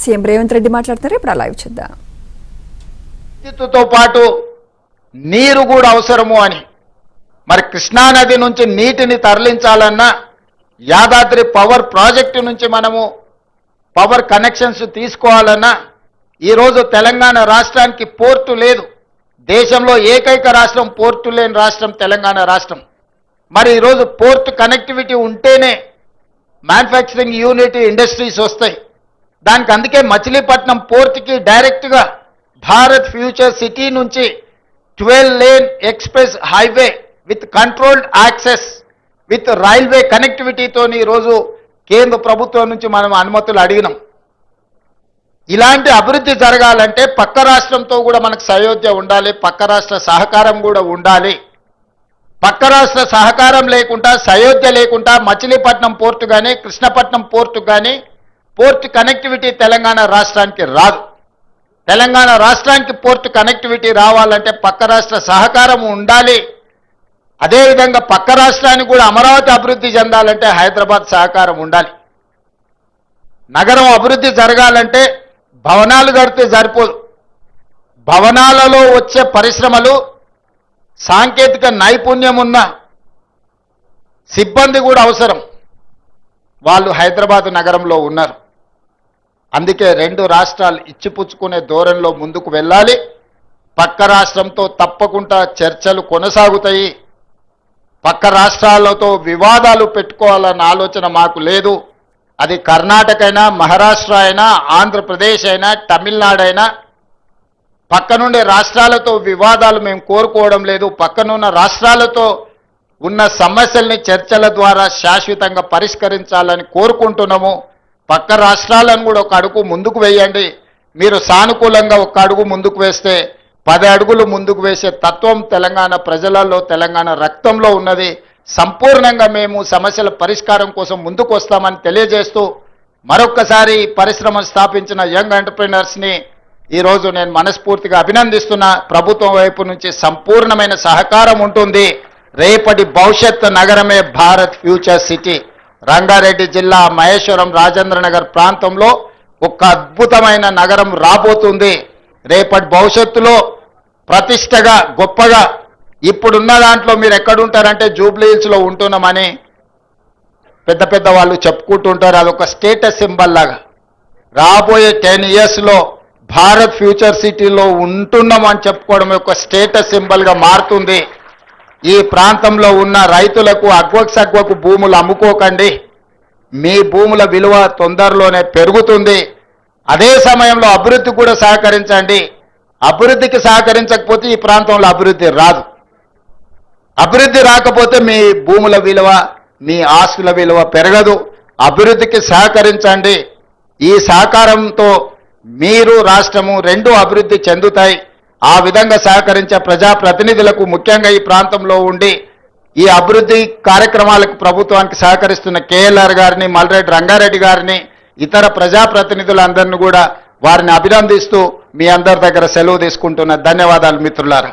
CM Revanth Reddy మాట్లాడతారు. ఇప్పుడు live చూద్దాం. విద్యుత్తుతో పాటు నీరు కూడా అవసరము అని, మరి కృష్ణానది నుంచి నీటిని తరలించాలన్నా యాదాద్రి పవర్ ప్రాజెక్టు నుంచి మనము పవర్ కనెక్షన్స్ తీసుకోవాలన్నా ఈరోజు తెలంగాణ రాష్ట్రానికి పోర్టు లేదు. దేశంలో ఏకైక రాష్ట్రం పోర్టు లేని రాష్ట్రం తెలంగాణ రాష్ట్రం. మరి ఈరోజు పోర్ట్ కనెక్టివిటీ ఉంటేనే మ్యానుఫ్యాక్చరింగ్ యూనిట్ ఇండస్ట్రీస్ వస్తాయి. దానికి అందుకే మచిలీపట్నం పోర్ట్కి డైరెక్ట్గా భారత్ ఫ్యూచర్ సిటీ నుంచి 12 lane express highway with controlled access with railway కనెక్టివిటీతో ఈరోజు కేంద్ర ప్రభుత్వం నుంచి మనం అనుమతులు అడిగినాం. ఇలాంటి అభివృద్ధి జరగాలంటే పక్క రాష్ట్రంతో కూడా మనకు సయోధ్య ఉండాలి, పక్క రాష్ట్ర సహకారం కూడా ఉండాలి. పక్క రాష్ట్ర సహకారం లేకుండా, సయోధ్య లేకుండా మచిలీపట్నం పోర్టు కానీ కృష్ణపట్నం పోర్టు కానీ పోర్ట్ కనెక్టివిటీ తెలంగాణ రాష్ట్రానికి రాదు. తెలంగాణ రాష్ట్రానికి పోర్ట్ కనెక్టివిటీ రావాలంటే పక్క రాష్ట్ర సహకారం ఉండాలి. అదేవిధంగా పక్క రాష్ట్రానికి కూడా అమరావతి అభివృద్ధి చెందాలంటే హైదరాబాద్ సహకారం ఉండాలి. నగరం అభివృద్ధి జరగాలంటే భవనాలు కడితే సరిపోదు. భవనాలలో వచ్చే పరిశ్రమలు, సాంకేతిక నైపుణ్యం ఉన్న సిబ్బంది కూడా అవసరం. వాళ్ళు హైదరాబాద్ నగరంలో ఉన్నారు. అందుకే రెండు రాష్ట్రాలు ఇచ్చిపుచ్చుకునే ధోరణిలో ముందుకు వెళ్ళాలి. పక్క రాష్ట్రంతో తప్పకుండా చర్చలు కొనసాగుతాయి. పక్క రాష్ట్రాలతో వివాదాలు పెట్టుకోవాలన్న ఆలోచన మాకు లేదు. అది కర్ణాటక అయినా, మహారాష్ట్ర అయినా, ఆంధ్రప్రదేశ్ అయినా, తమిళనాడు అయినా పక్కనుండే రాష్ట్రాలతో వివాదాలు మేము కోరుకోవడం లేదు. పక్కనున్న రాష్ట్రాలతో ఉన్న సమస్యల్ని చర్చల ద్వారా శాశ్వతంగా పరిష్కరించాలని కోరుకుంటున్నాము. పక్క రాష్ట్రాలను కూడా ఒక అడుగు ముందుకు వేయండి. మీరు సానుకూలంగా ఒక అడుగు ముందుకు వేస్తే 10 అడుగులు ముందుకు వేసే తత్వం తెలంగాణ ప్రజలలో, తెలంగాణ రక్తంలో ఉన్నది. సంపూర్ణంగా మేము సమస్యల పరిష్కారం కోసం ముందుకు వస్తామని తెలియజేస్తూ మరొక్కసారి పరిశ్రమను స్థాపించిన యంగ్ ఎంటర్‌ప్రెన్యూర్స్ని ఈరోజు నేను మనస్ఫూర్తిగా అభినందిస్తున్నా. ప్రభుత్వం వైపు నుంచి సంపూర్ణమైన సహకారం ఉంటుంది. రేపటి భవిష్యత్ నగరమే భారత్ ఫ్యూచర్ సిటీ. రంగారెడ్డి జిల్లా మహేశ్వరం రాజేంద్ర నగర్ ప్రాంతంలో ఒక అద్భుతమైన నగరం రాబోతుంది. రేపటి భవిష్యత్తులో ప్రతిష్టగా, గొప్పగా, ఇప్పుడున్న దాంట్లో మీరు ఎక్కడుంటారంటే జూబ్లీ హిల్స్లో ఉంటున్నామని పెద్ద పెద్ద వాళ్ళు చెప్పుకుంటుంటారు. అదొక స్టేటస్ సింబల్ లాగా రాబోయే 10 ఇయర్స్లో భారత్ ఫ్యూచర్ సిటీలో ఉంటున్నామని చెప్పుకోవడం ఒక స్టేటస్ సింబల్గా మారుతుంది. ఈ ప్రాంతంలో ఉన్న రైతులకు అగ్వకు భూములు అమ్ముకోకండి. మీ భూముల విలువ తొందరలోనే పెరుగుతుంది. అదే సమయంలో అభివృద్ధి కూడా సహకరించండి. అభివృద్ధికి సహకరించకపోతే ఈ ప్రాంతంలో అభివృద్ధి రాదు. అభివృద్ధి రాకపోతే మీ భూముల విలువ, మీ ఆస్తుల విలువ పెరగదు. అభివృద్ధికి సహకరించండి. ఈ సహకారంతో మీరు, రాష్ట్రము రెండు అభివృద్ధి చెందుతాయి. ఆ విధంగా సహకరించే ప్రజాప్రతినిధులకు, ముఖ్యంగా ఈ ప్రాంతంలో ఉండి ఈ అభివృద్ధి కార్యక్రమాలకు ప్రభుత్వానికి సహకరిస్తున్న కేఎల్ఆర్ గారిని, మల్రెడ్డి రంగారెడ్డి గారిని, ఇతర ప్రజాప్రతినిధులందరినీ కూడా వారిని అభినందిస్తూ మీ అందరి దగ్గర సెలవు తీసుకుంటున్న ధన్యవాదాలు మిత్రులారా.